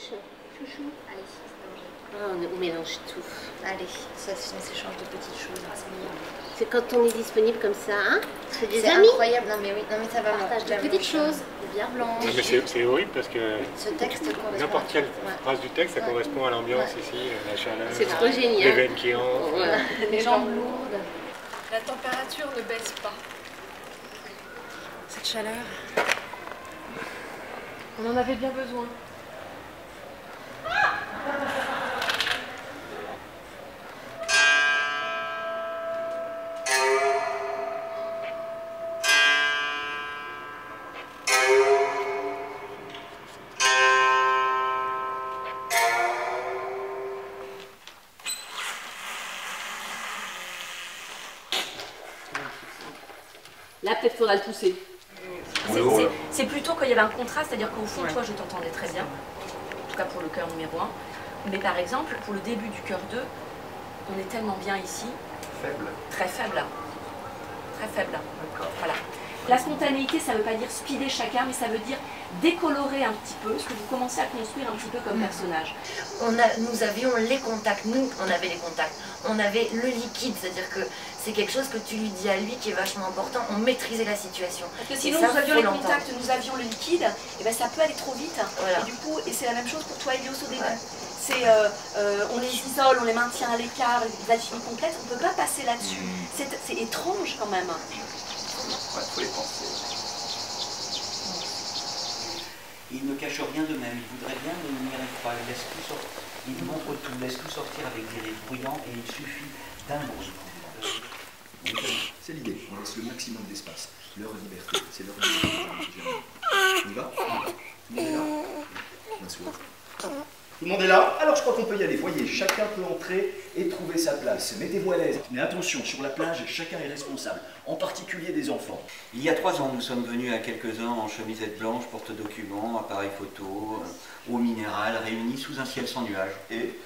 Chouchou. Allez, c'est Ah, on mélange tout. Allez, ça on s'échange de petites choses, c'est meilleur. C'est quand on est disponible comme ça, hein? C'est des C'est amis. incroyable, non mais oui, non mais ça va. Partage de petites choses, de bière blanche. Non, mais c'est horrible parce que Ce texte correspond n'importe quelle ouais. phrase du texte, ça correspond à l'ambiance ici, la chaleur, C'est trop génial. les veines qui entrent. Ouais. Les jambes lourdes. La température ne baisse pas. Cette chaleur, on en avait bien besoin. Là, peut-être faudra le pousser. C'est plutôt qu'il y avait un contraste, c'est-à-dire qu'au fond, toi, je t'entendais très bien, en tout cas pour le chœur numéro 1. Mais par exemple, pour le début du chœur 2, on est tellement bien ici. Faible. Très faible. Très faible. Voilà. La spontanéité, ça ne veut pas dire speeder chacun, mais ça veut dire décolorer un petit peu, ce que vous commencez à construire un petit peu comme personnage. Nous avions les contacts, on avait les contacts. On avait le liquide, c'est-à-dire que c'est quelque chose que tu lui dis à lui qui est vachement important. On maîtrisait la situation. Parce que sinon, nous avions les contacts, nous avions le liquide, et ben ça peut aller trop vite. Voilà. Et du coup, et c'est la même chose pour toi, Elios, au début. Ouais. C'est, on les isole, on les maintient à l'écart, les alchimies complètes, on ne peut pas passer là-dessus. C'est étrange quand même. Ouais, faut les penser. Il ne cache rien de même, il voudrait bien, mais il n'y arrive pas. Il laisse tout sortir. Il montre tout, laisse tout sortir avec des rires bruyants et il suffit d'un bruit. C'est l'idée, on laisse le maximum d'espace. Leur liberté, c'est leur liberté. On y va? Tout le monde est là? Bien sûr. Tout le monde est là? Alors je crois qu'on peut y aller. Voyez, chacun peut entrer et trouver sa place. Mettez-vous à l'aise. Mais attention, sur la plage, chacun est responsable, en particulier des enfants. Il y a 3 ans, nous sommes venus à quelques-uns en chemisette blanche, porte-documents, appareil photo, eau minérale, réunis sous un ciel sans nuages. Et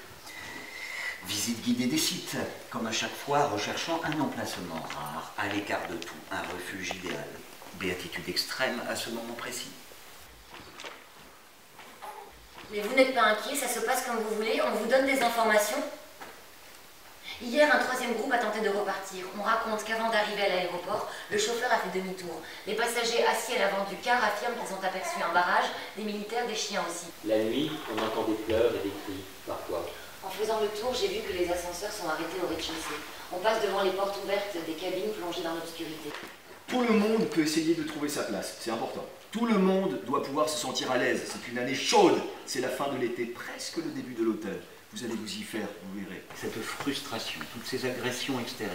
visite guidée des sites, comme à chaque fois, recherchant un emplacement rare, à l'écart de tout, un refuge idéal. Béatitude extrême à ce moment précis. Mais vous n'êtes pas inquiets, ça se passe comme vous voulez, on vous donne des informations. Hier, un 3e groupe a tenté de repartir. On raconte qu'avant d'arriver à l'aéroport, le chauffeur a fait demi-tour. Les passagers assis à l'avant du car affirment qu'ils ont aperçu un barrage, des militaires, des chiens aussi. La nuit, on entend des pleurs et des cris, parfois. En faisant le tour, j'ai vu que les ascenseurs sont arrêtés au rez-de-chaussée. On passe devant les portes ouvertes des cabines plongées dans l'obscurité. Tout le monde peut essayer de trouver sa place, c'est important. Tout le monde doit pouvoir se sentir à l'aise. C'est une année chaude. C'est la fin de l'été, presque le début de l'automne. Vous allez vous y faire, vous verrez. Cette frustration, toutes ces agressions extérieures,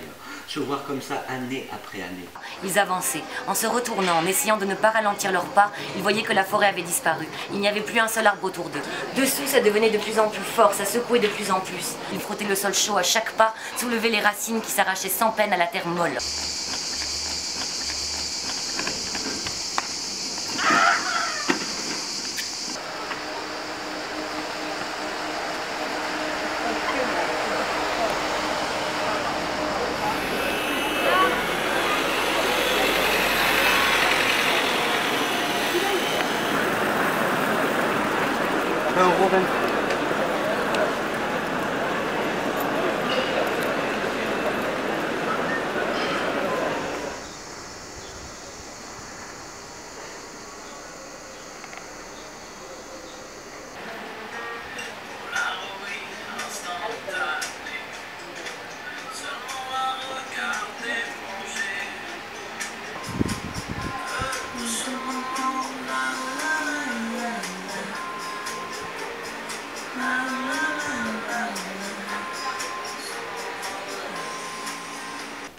se voir comme ça année après année. Ils avançaient. En se retournant, en essayant de ne pas ralentir leurs pas, ils voyaient que la forêt avait disparu. Il n'y avait plus un seul arbre autour d'eux. Dessous, ça devenait de plus en plus fort, ça secouait de plus en plus. Ils frottaient le sol chaud à chaque pas, soulevaient les racines qui s'arrachaient sans peine à la terre molle.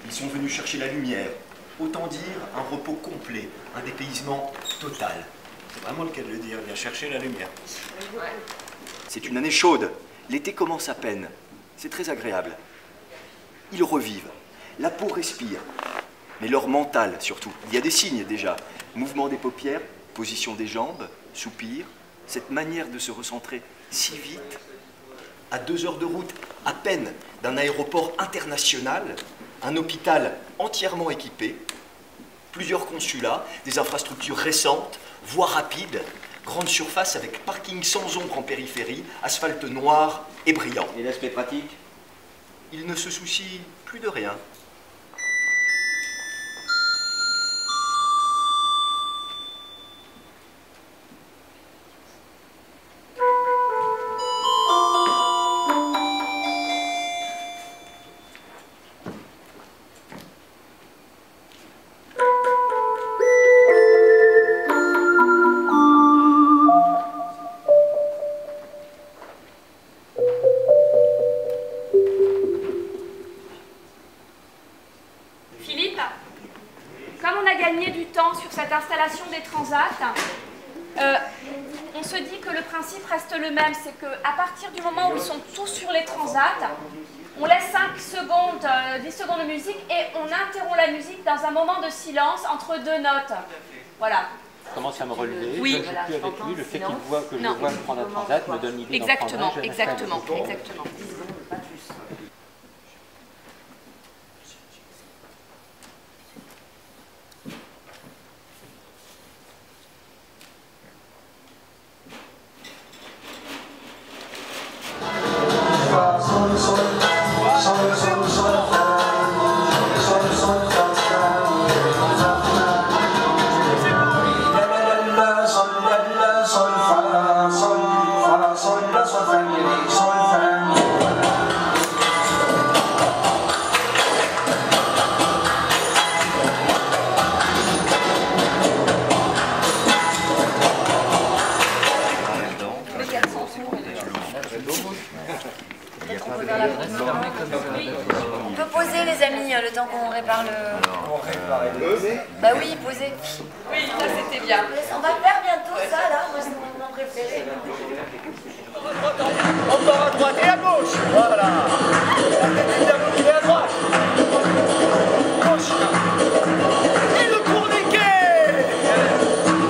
Ils sont venus chercher la lumière. Autant dire un repos complet, un dépaysement total. C'est vraiment le cas de le dire, viens chercher la lumière. C'est une année chaude. L'été commence à peine. C'est très agréable. Ils revivent. La peau respire. Mais leur mental surtout. Il y a des signes déjà. Mouvement des paupières, position des jambes, soupir. Cette manière de se recentrer si vite. À 2 heures de route à peine d'un aéroport international, un hôpital entièrement équipé, plusieurs consulats, des infrastructures récentes, voies rapides, Grande surface avec parking sans ombre en périphérie, asphalte noir et brillant. Et l'aspect pratique? Il ne se soucie plus de rien. Installation des transats, on se dit que le principe reste le même, c'est qu'à partir du moment où ils sont tous sur les transats, on laisse 5 secondes, 10 secondes de musique et on interrompt la musique dans un moment de silence entre 2 notes. Voilà. Je commence à me relever, oui. Je ne joue plus avec lui, le fait qu'il voit que je vois prendre un transat me donne l'idée d'en exactement, prendre un. Exactement. On peut poser les amis le temps qu'on répare le... Bah oui, poser. Oui, ça c'était bien. On va faire bientôt ça là, moi c'est mon moment préféré. Encore à droite et à gauche. Voilà. La tête est bien motivée à droite. Gauche. Et le tourniquet.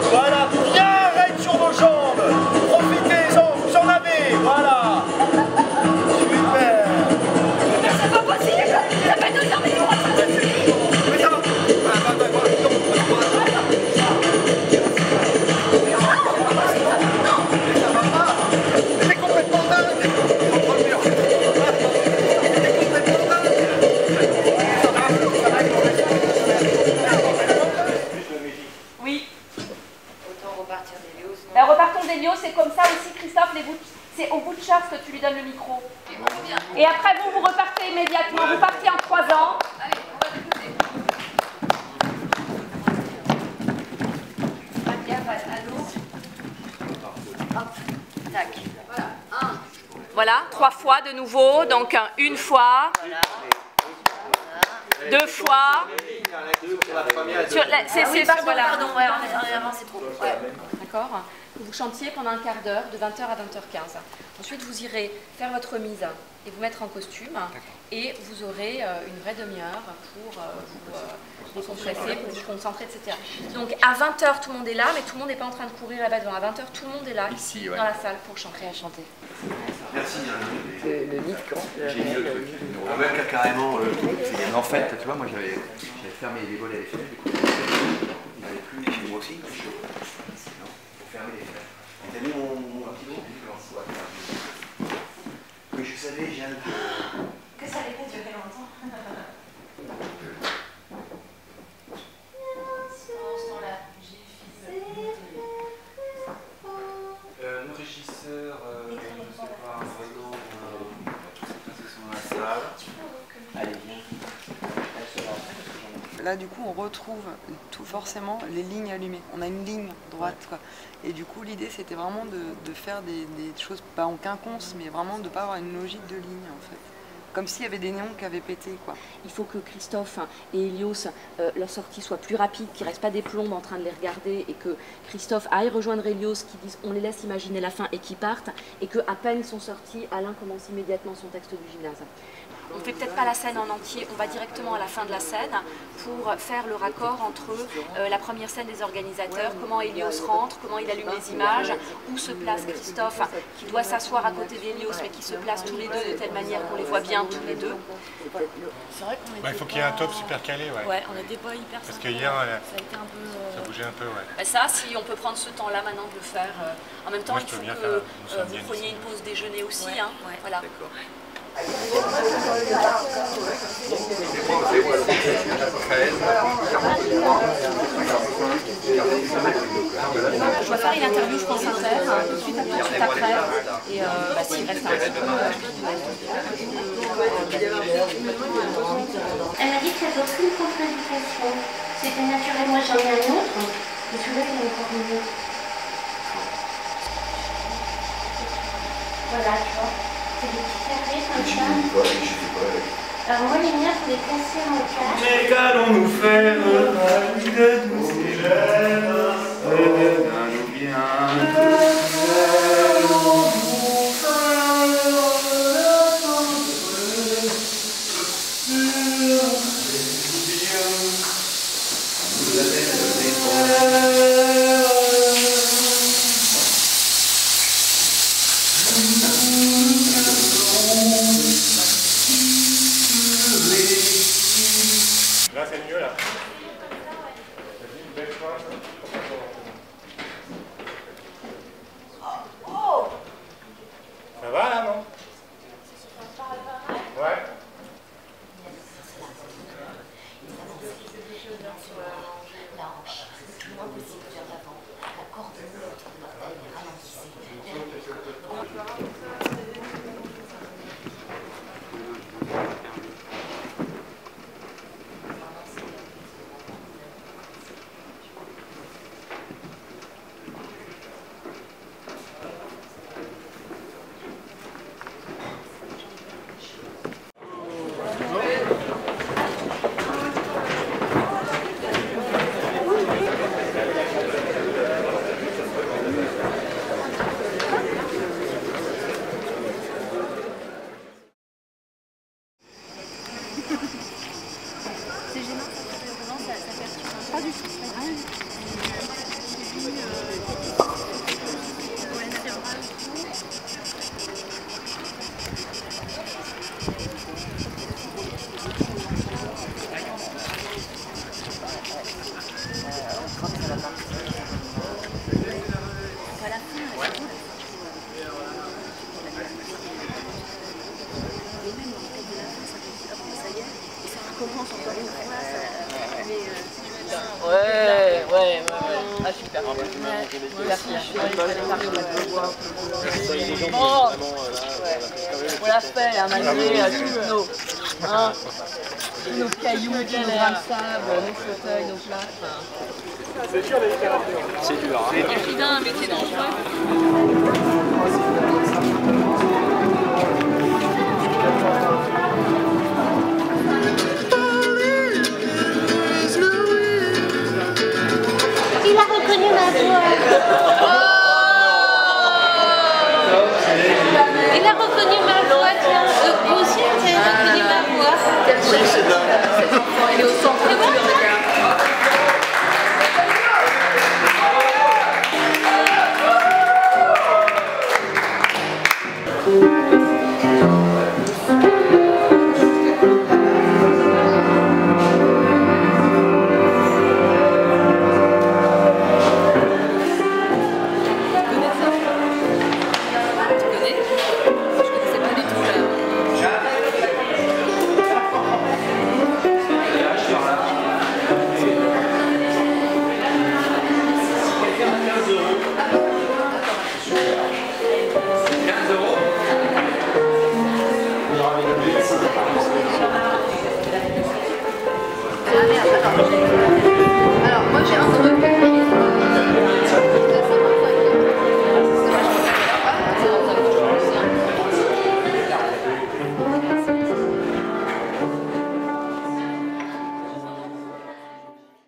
Voilà, bien raide sur vos jambes. Profitez-en, vous en avez. Voilà. Super. Mais c'est pas possible. Ça fait 2 heures mais on va pas suffire. Mais ça va. C'est complètement dingue. Oui. Autant repartir d'Hélios. Ben, repartons d'Hélios, c'est comme ça aussi, Christophe, c'est au bout de chasse que tu lui donnes le micro. Et après vous repartez immédiatement, vous partez en 3 ans. Allez, on va écouter. Faites gaffe à l'eau. Hop, tac. Voilà, 1. Voilà, 3 fois de nouveau, donc 1 fois, 2 fois. Pardon, ouais, on est avancé trop. Ouais. D'accord. Vous chantiez pendant un quart d'heure, de 20h à 20h15. Ensuite, vous irez faire votre remise et vous mettre en costume. Et vous aurez une vraie demi-heure pour vous décompresser, pour vous concentrer, etc. Donc à 20h, tout le monde est là, mais tout le monde n'est pas en train de courir là-bas devant. À 20h, tout le monde est là, ici, dans la salle, pour chanter. À chanter. Merci. Le nid de camp. Ah ouais, carrément. En fait, tu vois, moi j'avais fermé les volets à l'effet, du coup, il n'avait plus chez moi aussi. Pour fermer les fenêtres. T'as mis mon petit groupe? Mais je savais, Jeanne, que ça allait pas durer longtemps. le régisseur, je ne sais pas, Renaud, tous ces personnes sont dans la salle. Allez, viens. Là, du coup, on retrouve tout forcément les lignes allumées. On a une ligne droite, quoi. Et du coup, l'idée, c'était vraiment de faire des choses, pas en quinconce, mais vraiment de ne pas avoir une logique de ligne, en fait. Comme s'il y avait des néons qui avaient pété, quoi. Il faut que Christophe et Hélios, leur sortie soit plus rapide, qu'ils ne restent pas des plombes en train de les regarder, et que Christophe aille rejoindre Hélios, qui disent on les laisse imaginer la fin et qu'ils partent, et qu'à peine ils sont sortis, Alain commence immédiatement son texte du gymnase. On ne fait peut-être pas la scène en entier, on va directement à la fin de la scène pour faire le raccord entre la première scène des organisateurs, comment Hélios rentre, comment il allume les images, où se place Christophe qui doit s'asseoir à côté d'Hélios mais qui se place tous les deux de telle manière qu'on les voit bien bien tous les deux. C'est vrai qu'on était il faut qu'il y ait un top super calé, ouais. Ouais, on n'était pas hyper. Parce que hier, ça a été un peu. ça bougeait un peu, ouais. Bah ça, si on peut prendre ce temps-là maintenant de le faire. En même temps, Moi, il je peux faut bien que faire, vous preniez une pause déjeuner aussi. Hein. Voilà. D'accord. Je dois faire une interview, je pense, Inter, tout de suite après. Et s'il reste un petit peu, Elle m'a dit que ça fait aucune contre-indication. C'était naturel. Moi, j'en ai un autre. Mais celui-là, il est encore mieux. Voilà, tu vois. C'est des petits carrés comme ça. Alors moi, les miens, je les placer en place. Mais qu'allons-nous faire de tous ces rêves? Nous bien. Là, c'est mieux, là. Ça va, là, non? Ouais. La hanche, le moins possible vers l'avant. La corde de l'autre orteil, ralentissez. c'est gênant, ça perturbe pas du tout. Ouais. Ah, super. On l'a fait, hein, malgré tous nos cailloux, tous nos grains de sable, nos fauteuils, nos plats. C'est dur, les littératures. C'est dur, hein. C'est un métier dangereux. Il a reconnu ma voix. Il a reconnu ma voix, tiens. Vous aussi, vous avez reconnu ma voix. Oui, c'est dingue. Il est au centre.